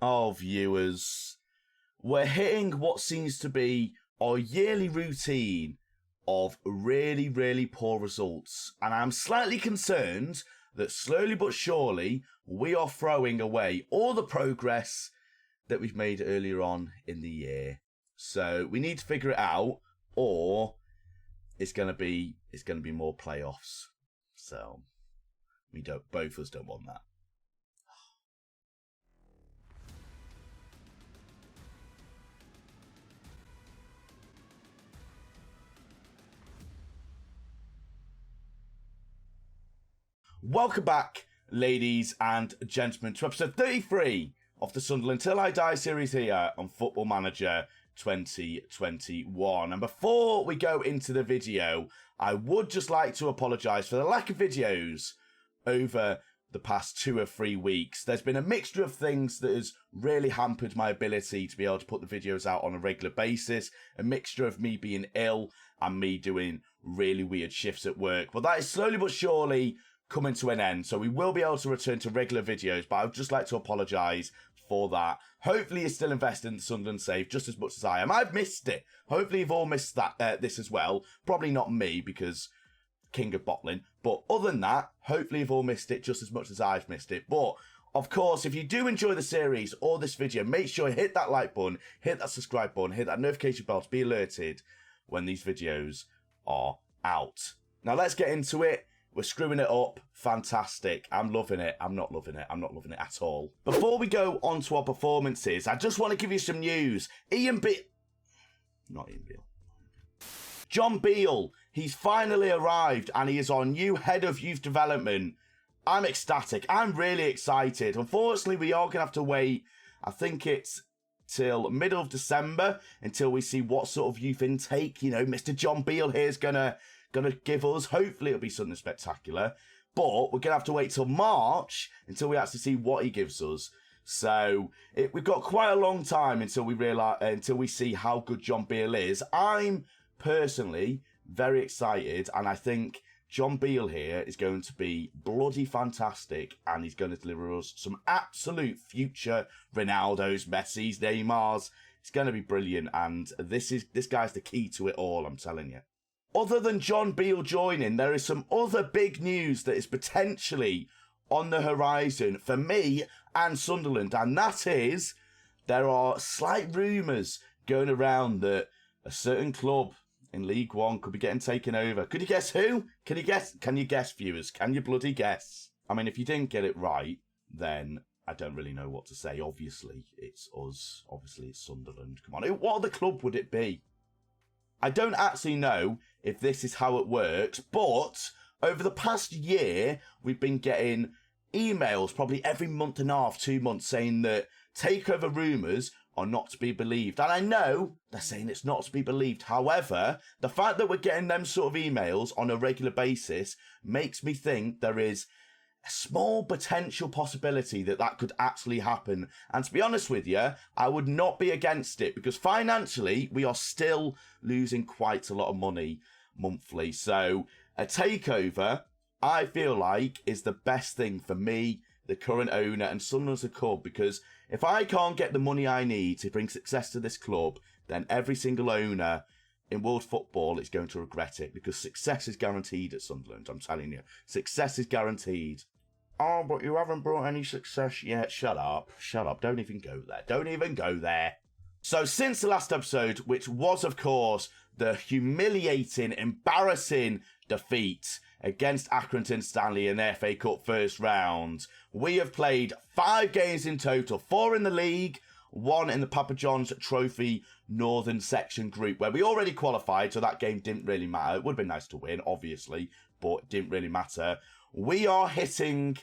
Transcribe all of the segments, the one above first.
Oh, viewers, we're hitting what seems to be our yearly routine of really, really poor results. And I'm slightly concerned that slowly but surely we are throwing away all the progress that we've made earlier on in the year. So we need to figure it out, or it's gonna be more playoffs. So both of us don't want that. Welcome back, ladies and gentlemen, to episode 33 of the Sunderland Till I Die series here on Football Manager 2021. And before we go into the video, I would just like to apologise for the lack of videos over the past 2 or 3 weeks. There's been a mixture of things that has really hampered my ability to be able to put the videos out on a regular basis. A mixture of me being ill and me doing really weird shifts at work. But that is slowly but surely coming to an end, so we will be able to return to regular videos, but I would just like to apologise for that. Hopefully you're still invested in the Sunderland save just as much as I am. I've missed it. Hopefully you've all missed that this as well. Probably not me, because king of bottling, but other than that, hopefully you've all missed it just as much as I've missed it. But of course, if you do enjoy the series or this video, make sure you hit that like button, hit that subscribe button, hit that notification bell to be alerted when these videos are out. Now let's get into it. We're screwing it up. Fantastic. I'm loving it. I'm not loving it. I'm not loving it at all. Before we go on to our performances, I just want to give you some news. Not Ian Beale. John Beale. He's finally arrived and he is our new head of youth development. I'm ecstatic. I'm really excited. Unfortunately, we are going to have to wait. I think it's till middle of December until we see what sort of youth intake, Mr. John Beale here is going to give us. Hopefully it'll be something spectacular, but we're gonna have to wait till March until we actually see what he gives us. So we've got quite a long time until we see how good John Beale is. I'm personally very excited, and I think John Beale here is going to be bloody fantastic, and he's going to deliver us some absolute future Ronaldos, Messis, Neymars. It's going to be brilliant, and this guy's the key to it all, I'm telling you. Other than John Beale joining, there is some other big news that is potentially on the horizon for me and Sunderland, and that is there are slight rumours going around that a certain club in League One could be getting taken over. Could you guess who? Can you guess, viewers? Can you bloody guess? I mean, if you didn't get it right, then I don't really know what to say. Obviously, it's us. Obviously, it's Sunderland. Come on, what other club would it be? I don't actually know if this is how it works, but over the past year, we've been getting emails probably every month and a half, 2 months, saying that takeover rumours are not to be believed. And I know they're saying it's not to be believed. However, the fact that we're getting them sort of emails on a regular basis makes me think there is a small potential possibility that could actually happen. And to be honest with you, I would not be against it, because financially, we are still losing quite a lot of money monthly. So a takeover, I feel like, is the best thing for me, the current owner, and Sunderland as a club, because if I can't get the money I need to bring success to this club, then every single owner in world football is going to regret it, because success is guaranteed at Sunderland, I'm telling you. Success is guaranteed. Oh, but you haven't brought any success yet. Shut up. Shut up. Don't even go there. Don't even go there. So since the last episode, which was, of course, the humiliating, embarrassing defeat against Accrington Stanley in the FA Cup first round, we have played 5 games in total, 4 in the league, 1 in the Papa John's Trophy Northern Section group, where we already qualified, so that game didn't really matter. It would have been nice to win, obviously, but it didn't really matter. We are hitting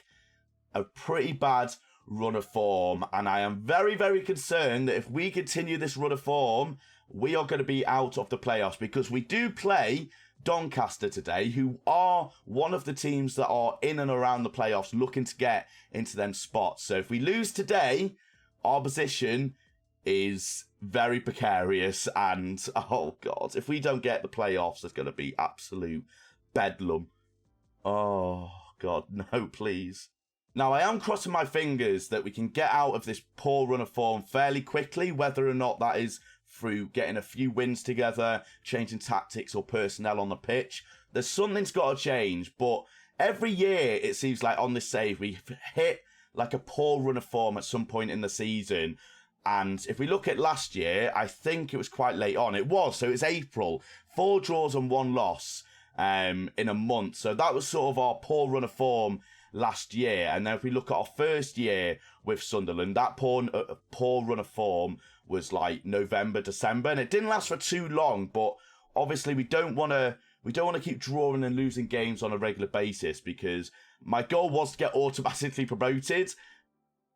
a pretty bad run of form, and I am very, very concerned that if we continue this run of form, we are going to be out of the playoffs, because we do play Doncaster today, who are one of the teams that are in and around the playoffs looking to get into them spots. So if we lose today, our position is very precarious, and oh God, if we don't get the playoffs, it's going to be absolute bedlam. Oh God, no, please. Now, I am crossing my fingers that we can get out of this poor run of form fairly quickly, whether or not that is through getting a few wins together, changing tactics or personnel on the pitch. There's something's got to change, but every year it seems like on this save we hit like a poor run of form at some point in the season. And if we look at last year, I think it was quite late on. It was, so it's April. 4 draws and 1 loss in a month. So that was sort of our poor run of form last year. And then if we look at our first year with Sunderland, that poor run of form was like November, December, and it didn't last for too long. But obviously, we don't want to keep drawing and losing games on a regular basis, because my goal was to get automatically promoted,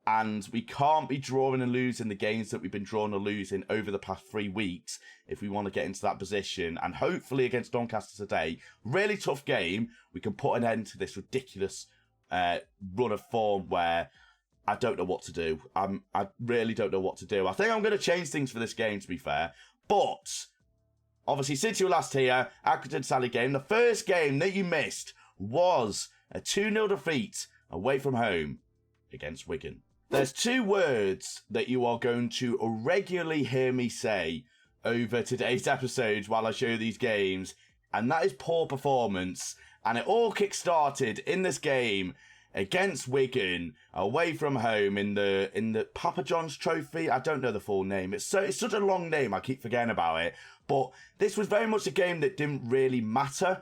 and we can't be drawing and losing the games that we've been drawing and losing over the past 3 weeks if we want to get into that position. And hopefully against Doncaster today, really tough game, we can put an end to this ridiculous run of form where I don't know what to do. I really don't know what to do. I think I'm going to change things for this game, to be fair. But obviously, since you were last here, Accrington Stanley game, the first game that you missed was a 2-0 defeat away from home against Wigan. There's 2 words that you are going to regularly hear me say over today's episode while I show you these games, and that is poor performance. And it all kick-started in this game against Wigan, away from home in the Papa John's Trophy. I don't know the full name. It's such a long name, I keep forgetting about it. But this was very much a game that didn't really matter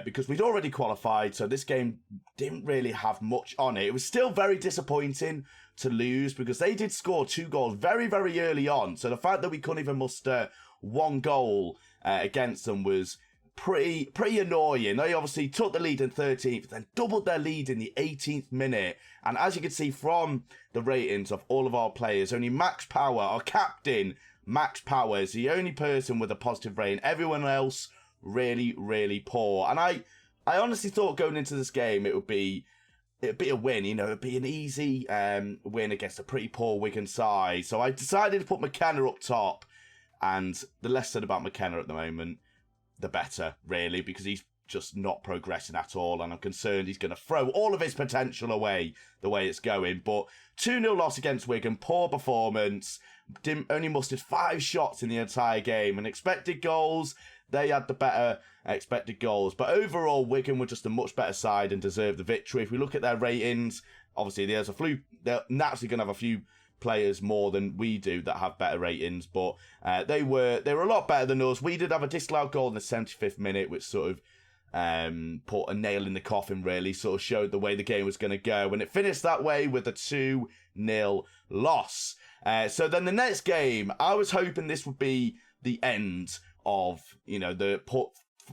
because we'd already qualified, so this game didn't really have much on it. It was still very disappointing to lose because they did score 2 goals very, very early on. So the fact that we couldn't even muster 1 goal against them was pretty annoying. They obviously took the lead in 13th, then doubled their lead in the 18th minute. And as you can see from the ratings of all of our players, only Max Power, our captain, Max Power, is the only person with a positive rating. Everyone else really, really poor. And I honestly thought going into this game it'd be a win, it'd be an easy win against a pretty poor Wigan side. So I decided to put McKenna up top, and the less said about McKenna at the moment, the better, really, because he's just not progressing at all, and I'm concerned he's going to throw all of his potential away the way it's going. But 2-0 loss against Wigan, poor performance, only mustered 5 shots in the entire game, and expected goals, they had the better expected goals. But overall, Wigan were just a much better side and deserved the victory. If we look at their ratings, obviously they're naturally going to have a few players more than we do that have better ratings, but they were a lot better than us. We did have a disallowed goal in the 75th minute, which sort of put a nail in the coffin, really, sort of showed the way the game was going to go, and it finished that way with a 2-0 loss. So then the next game, I was hoping this would be the end of the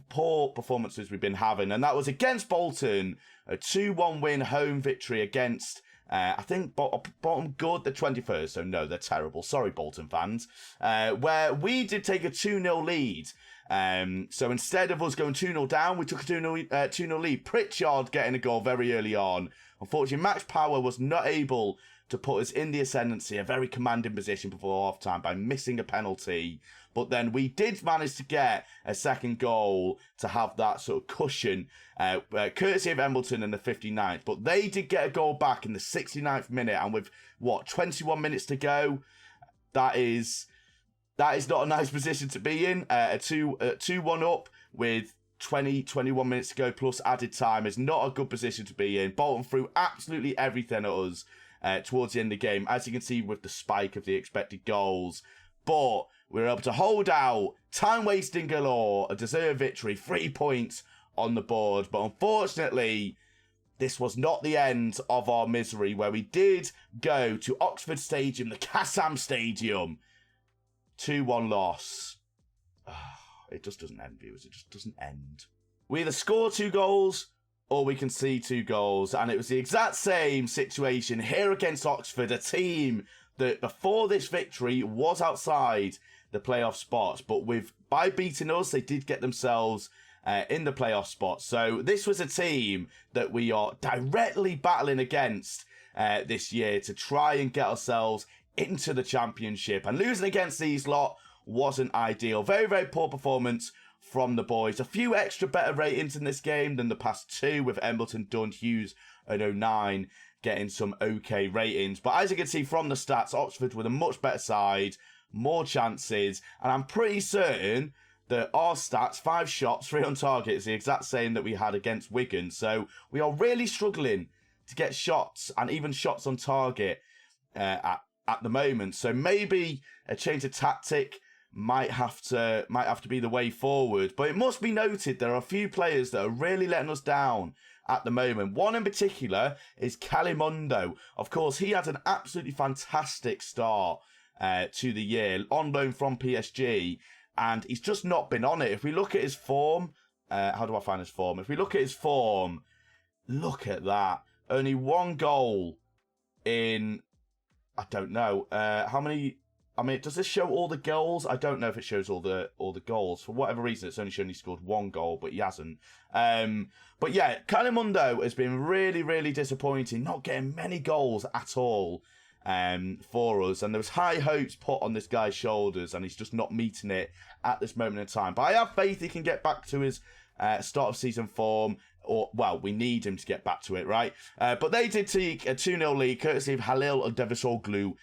poor performances we've been having, and that was against Bolton, a 2-1 win home victory against I think Bolton good, the 21st, so no, they're terrible. Sorry, Bolton fans. Where we did take a 2-0 lead. So instead of us going 2-0 down, we took a 2-0 lead. Pritchard getting a goal very early on. Unfortunately, Max Power was not able to put us in the ascendancy, a very commanding position before half-time by missing a penalty. But then we did manage to get a second goal to have that sort of cushion, courtesy of Embleton in the 59th. But they did get a goal back in the 69th minute, and with, 21 minutes to go, that is not a nice position to be in. A 2-1 up with 21 minutes to go plus added time is not a good position to be in. Bolton threw absolutely everything at us towards the end of the game, as you can see with the spike of the expected goals. But we were able to hold out, time wasting galore, a deserved victory, 3 points on the board. But unfortunately, this was not the end of our misery, where we did go to Oxford Stadium, the Kassam Stadium. 2-1 loss. It just doesn't end, viewers. It just doesn't end. We either score 2 goals or we can see 2 goals. And it was the exact same situation here against Oxford, a team that before this victory was outside the playoff spots. But by beating us, they did get themselves in the playoff spots. So this was a team that we are directly battling against this year to try and get ourselves into the championship. And losing against these lot wasn't ideal. Very, very poor performance from the boys. A few extra better ratings in this game than the past 2 with Embleton, Dunn, Hughes and 09 getting some okay ratings. But as you can see from the stats, Oxford with a much better side, more chances, and I'm pretty certain that our stats, 5 shots, 3 on target, is the exact same that we had against Wigan. So we are really struggling to get shots and even shots on target at the moment. So maybe a change of tactic might have to be the way forward. But it must be noted there are a few players that are really letting us down at the moment. One in particular is Calimundo. Of course, he had an absolutely fantastic start to the year on loan from PSG, and he's just not been on it. If we look at his form, how do I find his form? If we look at his form, look at that. Only 1 goal in, I don't know, how many. I mean, does this show all the goals? I don't know if it shows all the goals. For whatever reason, it's only shown he scored 1 goal, but he hasn't. But yeah, Calimundo has been really, really disappointing, not getting many goals at all for us. And there was high hopes put on this guy's shoulders, and he's just not meeting it at this moment in time. But I have faith he can get back to his start of season form. Or, well, we need him to get back to it, right? But they did take a 2-0 lead, courtesy of Halil Devizoglu.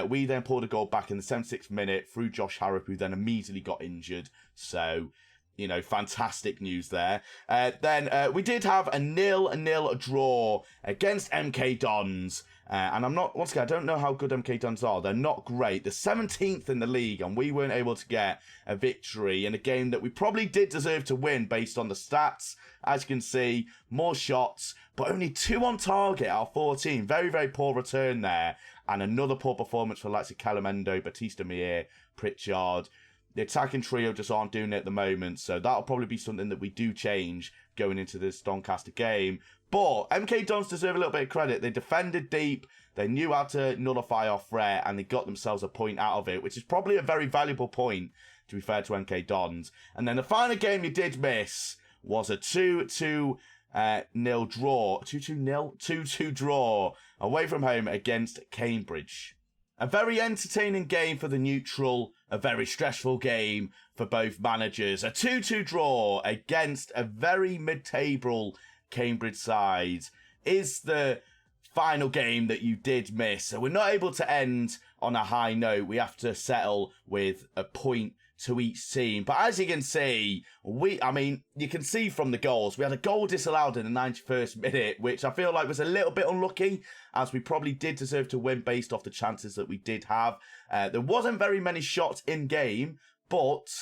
We then pulled a goal back in the 76th minute through Josh Harrop, who then immediately got injured. So, you know, fantastic news there. Then we did have a 0-0 draw against MK Dons. And once again, I don't know how good MK Dons are. They're not great. They're 17th in the league, and we weren't able to get a victory in a game that we probably did deserve to win based on the stats. As you can see, more shots, but only 2 on target out of 14. Very, very poor return there. And another poor performance for likes of Calimundo, Batista Meir, Pritchard. The attacking trio just aren't doing it at the moment, so that'll probably be something that we do change going into this Doncaster game. But MK Dons deserve a little bit of credit. They defended deep, they knew how to nullify our threat, and they got themselves a point out of it, which is probably a very valuable point, to be fair to MK Dons. And then the final game you did miss was a 2-2 draw. 2-2 draw away from home against Cambridge. A very entertaining game for the neutral, a very stressful game for both managers. A 2-2 draw against a very mid-table Cambridge side is the final game that you did miss. So we're not able to end on a high note. We have to settle with a point to each team. But as you can see, you can see from the goals, we had a goal disallowed in the 91st minute, which I feel like was a little bit unlucky, as we probably did deserve to win based off the chances that we did have. There wasn't very many shots in game, but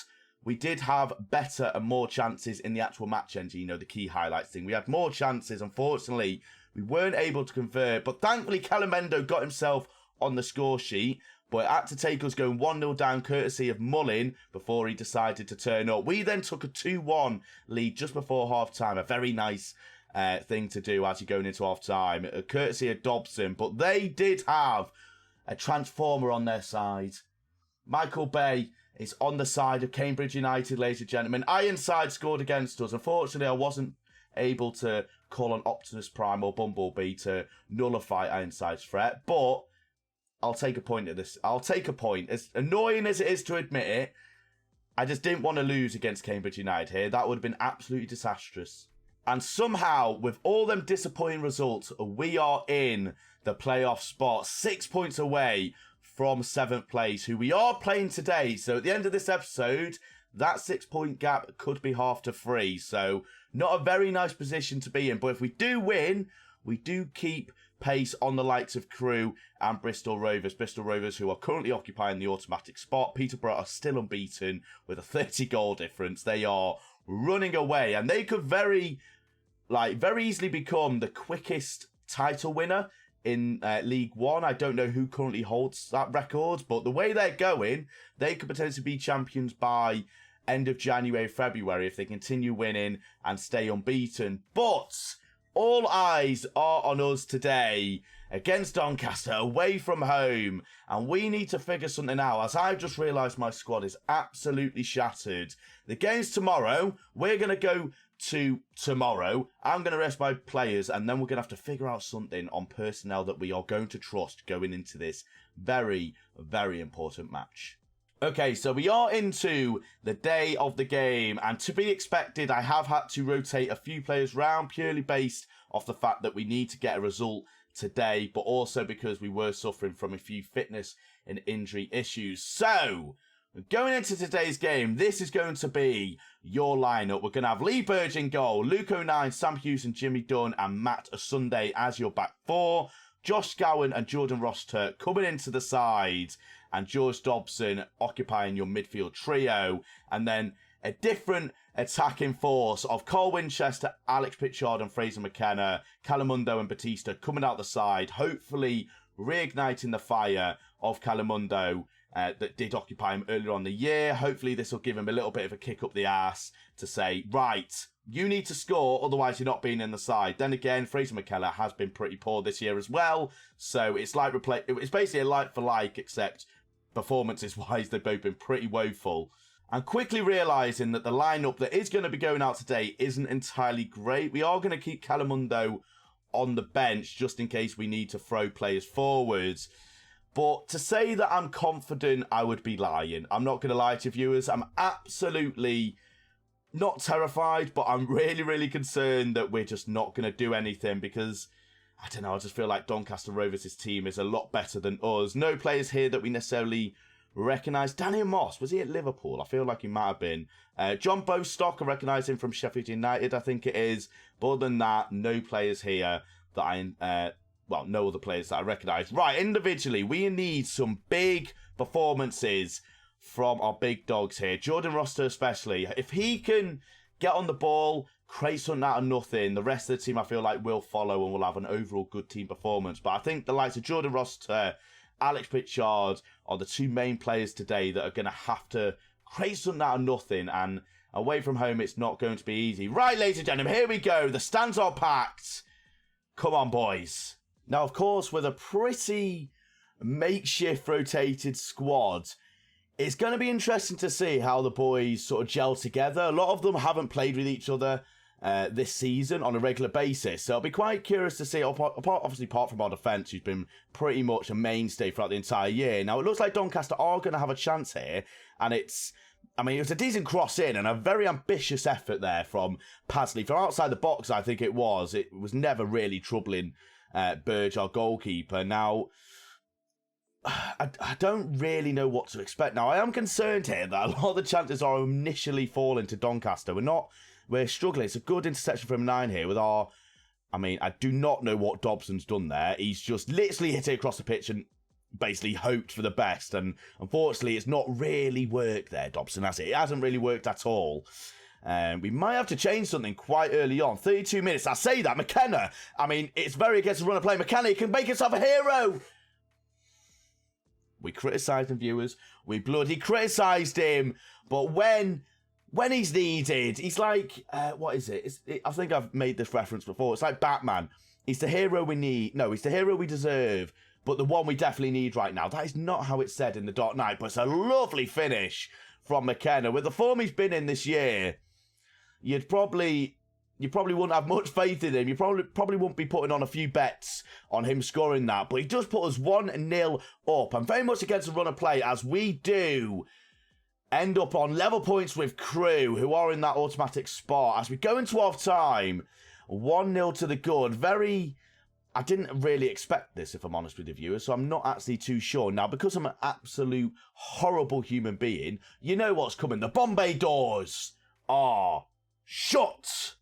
we did have better and more chances in the actual match engine, you know, the key highlights thing. We had more chances. Unfortunately, we weren't able to convert, but thankfully Calimundo got himself on the score sheet. But it had to take us going 1-0 down courtesy of Mullin before he decided to turn up. We then took a 2-1 lead just before half-time. A very nice thing to do as you're going into half-time. Courtesy of Dobson. But they did have a transformer on their side. Michael Bay is on the side of Cambridge United, ladies and gentlemen. Ironside scored against us. Unfortunately, I wasn't able to call on Optimus Prime or Bumblebee to nullify Ironside's threat. But I'll take a point at this. I'll take a point. As annoying as it is to admit it, I just didn't want to lose against Cambridge United here. That would have been absolutely disastrous. And somehow, with all them disappointing results, we are in the playoff spot, 6 points away from 7th place, who we are playing today. So at the end of this episode, that 6-point gap could be half to 3. So not a very nice position to be in. But if we do win, we do keep pace on the likes of Crewe and Bristol Rovers. Bristol Rovers, who are currently occupying the automatic spot. Peterborough are still unbeaten with a 30-goal difference. They are running away, and they could very easily become the quickest title winner in League One. I don't know who currently holds that record, but the way they're going, they could potentially be champions by end of January, February if they continue winning and stay unbeaten. But all eyes are on us today against Doncaster, away from home. And we need to figure something out, as I've just realised my squad is absolutely shattered. The game's tomorrow. We're going to go to tomorrow. I'm going to rest my players, and then we're going to have to figure out something on personnel that we are going to trust going into this very, very important match. Okay, so we are into the day of the game, and to be expected, I have had to rotate a few players round purely based off the fact that we need to get a result today, but also because we were suffering from a few fitness and injury issues. So, going into today's game, this is going to be your lineup. We're going to have Lee Burge in goal, Luke O'Nien, Sam Hughes and Jimmy Dunn, and Matt Sunday as your back four. Josh Gowan and Jordan Rossiter coming into the side, and George Dobson occupying your midfield trio. And then a different attacking force of Carl Winchester, Alex Pritchard and Fraser McKenna, Calamundo and Batista coming out the side, hopefully reigniting the fire of Calamundo that did occupy him earlier on the year. Hopefully this will give him a little bit of a kick up the arse to say, right, you need to score, otherwise you're not being in the side. Then again, Fraser McKenna has been pretty poor this year as well, so it's like it's basically a like for like, except performances-wise, they've both been pretty woeful. And quickly realising that the lineup that is going to be going out today isn't entirely great, we are going to keep Calamundo on the bench just in case we need to throw players forwards. But to say that I'm confident, I would be lying. I'm not going to lie to viewers. I'm absolutely not terrified, but I'm really, really concerned that we're just not going to do anything because, I don't know, I just feel like Doncaster Rovers' team is a lot better than us. No players here that we necessarily recognise. Daniel Moss, was he at Liverpool? I feel like he might have been. John Bostock, I recognise him from Sheffield United, I think it is. But other than that, no players here that no other players that I recognise. Right, individually, we need some big performances from our big dogs here. Jordan Rossiter especially. If he can get on the ball, create something out of nothing, the rest of the team I feel like will follow and will have an overall good team performance. But I think the likes of Jordan Rossiter, Alex Pritchard are the two main players today that are going to have to create something out of nothing, and away from home it's not going to be easy. Right, ladies and gentlemen, here we go. The stands are packed. Come on, boys. Now, of course, with a pretty makeshift rotated squad, it's going to be interesting to see how the boys sort of gel together. A lot of them haven't played with each other this season on a regular basis, so I'll be quite curious to see, obviously apart from our defence, who's been pretty much a mainstay throughout the entire year. Now, it looks like Doncaster are going to have a chance here, and it was a decent cross in and a very ambitious effort there from Pasley. From outside the box, I think it was never really troubling Burge, our goalkeeper. Now, I don't really know what to expect. Now, I am concerned here that a lot of the chances are initially falling to Doncaster. We're struggling. It's a good interception from 9 here with I do not know what Dobson's done there. He's just literally hit it across the pitch and basically hoped for the best. And unfortunately, it's not really worked there, Dobson, has it? It hasn't really worked at all. We might have to change something quite early on. 32 minutes. I say that. McKenna. It's very against the run of play. McKenna, he can make himself a hero. We criticised him, viewers. We bloody criticised him. But when he's needed, he's like, what is it? I think I've made this reference before. It's like Batman. He's the hero we need. No, he's the hero we deserve, but the one we definitely need right now. That is not how it's said in The Dark Knight, but it's a lovely finish from McKenna. With the form he's been in this year, you probably wouldn't have much faith in him. You probably wouldn't be putting on a few bets on him scoring that, but he does put us 1-0 up. And very much against the run of play, as we do end up on level points with Crewe, who are in that automatic spot. As we go into half-time, 1-0 to the good. I didn't really expect this, if I'm honest with the viewers, so I'm not actually too sure. Now, because I'm an absolute horrible human being, you know what's coming. The Bombay doors are shut.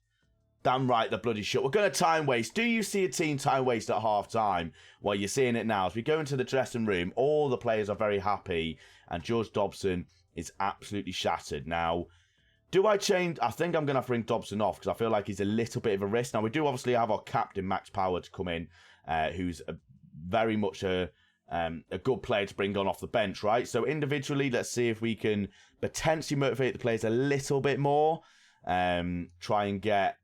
Damn right, they're bloody shut. We're going to time waste. Do you see a team time waste at half-time? Well, you're seeing it now. As we go into the dressing room, all the players are very happy, and George Dobson is absolutely shattered. Now, do I change? I think I'm going to have to bring Dobson off because I feel like he's a little bit of a risk. Now, we do obviously have our captain, Max Power, to come in, who's very much a good player to bring on off the bench, right? So individually, let's see if we can potentially motivate the players a little bit more. Try and get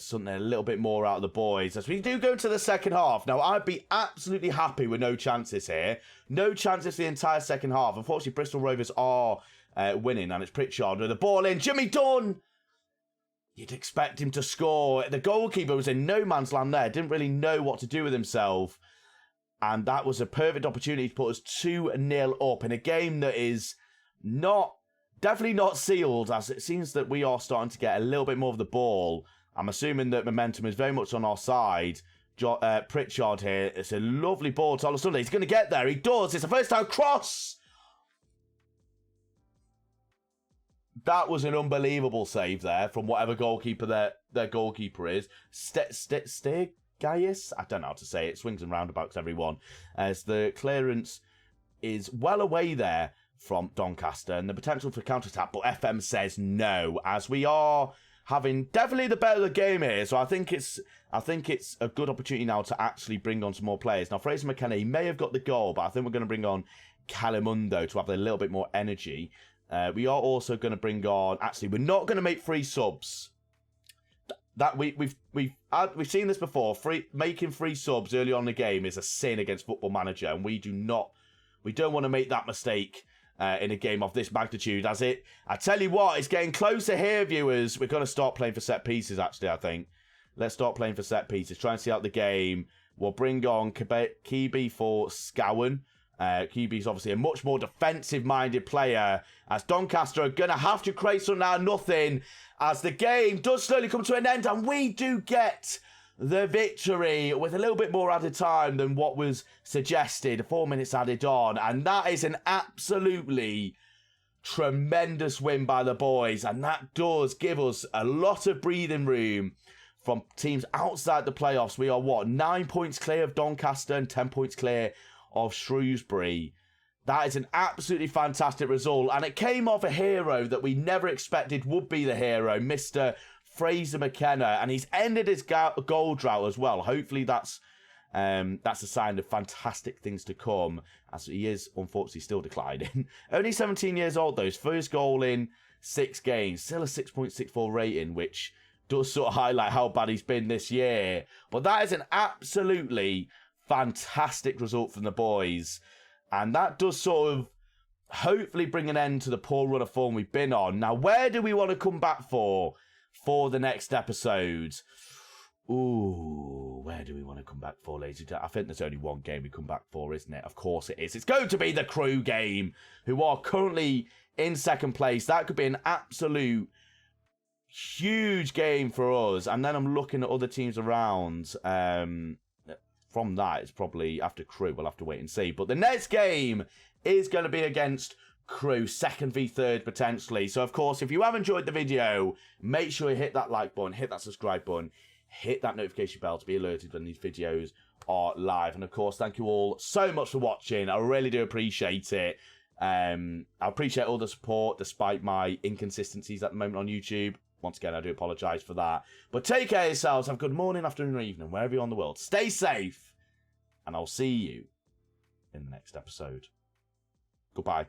something a little bit more out of the boys as we do go into the second half. Now, I'd be absolutely happy with no chances here. No chances for the entire second half. Unfortunately, Bristol Rovers are winning, and it's Pritchard with the ball in. Jimmy Dunn! You'd expect him to score. The goalkeeper was in no man's land there. Didn't really know what to do with himself. And that was a perfect opportunity to put us 2-0 up in a game that is definitely not sealed, as it seems that we are starting to get a little bit more of the ball. I'm assuming that momentum is very much on our side. Pritchard here. It's a lovely ball to Olusunde. He's going to get there. He does. It's a first time cross. That was an unbelievable save there from whatever goalkeeper their goalkeeper is. Stegaius? I don't know how to say it. Swings and roundabouts, everyone. As the clearance is well away there from Doncaster and the potential for counter-attack, but FM says no, as we are having definitely the better of the game here. So I think it's a good opportunity now to actually bring on some more players. Now, Fraser McKenna, he may have got the goal, but I think we're going to bring on Calimundo to have a little bit more energy. We are also going to bring on... Actually, we're not going to make 3 subs. That we've seen this before. Making 3 subs early on in the game is a sin against Football Manager, and we don't want to make that mistake in a game of this magnitude. I tell you what, it's getting closer here, viewers. We're going to start playing for set pieces. Actually, I think let's start playing for set pieces. Try and see out the game. We'll bring on Kibi for Scowen. QB's obviously a much more defensive-minded player, as Doncaster are going to have to create some now nothing, as the game does slowly come to an end, and we do get the victory with a little bit more added time than what was suggested, 4 minutes added on, and that is an absolutely tremendous win by the boys, and that does give us a lot of breathing room from teams outside the playoffs. We are, 9 points clear of Doncaster and 10 points clear of Shrewsbury. That is an absolutely fantastic result, and it came off a hero that we never expected would be the hero, Mr. Fraser McKenna, and he's ended his goal drought as well. Hopefully that's a sign of fantastic things to come, as he is unfortunately still declining. Only 17 years old though, his first goal in 6 games, still a 6.64 rating, which does sort of highlight how bad he's been this year. But that is an absolutely fantastic result from the boys, and that does sort of hopefully bring an end to the poor run of form we've been on. Now, where do we want to come back for the next episode? Ooh, where do we want to come back for, ladies and gentlemen? I think there's only one game we come back for, isn't it? Of course it is. It's going to be the Crew game, who are currently in second place. That could be an absolute huge game for us. And then I'm looking at other teams around. From that, it's probably after Crew. We'll have to wait and see. But the next game is going to be against Crew, 2nd v 3rd potentially. So, of course, if you have enjoyed the video, make sure you hit that like button, hit that subscribe button, hit that notification bell to be alerted when these videos are live. And, of course, thank you all so much for watching. I really do appreciate it. I appreciate all the support despite my inconsistencies at the moment on YouTube. Once again, I do apologise for that. But take care of yourselves. Have a good morning, afternoon, or evening, wherever you're in the world. Stay safe. And I'll see you in the next episode. Goodbye.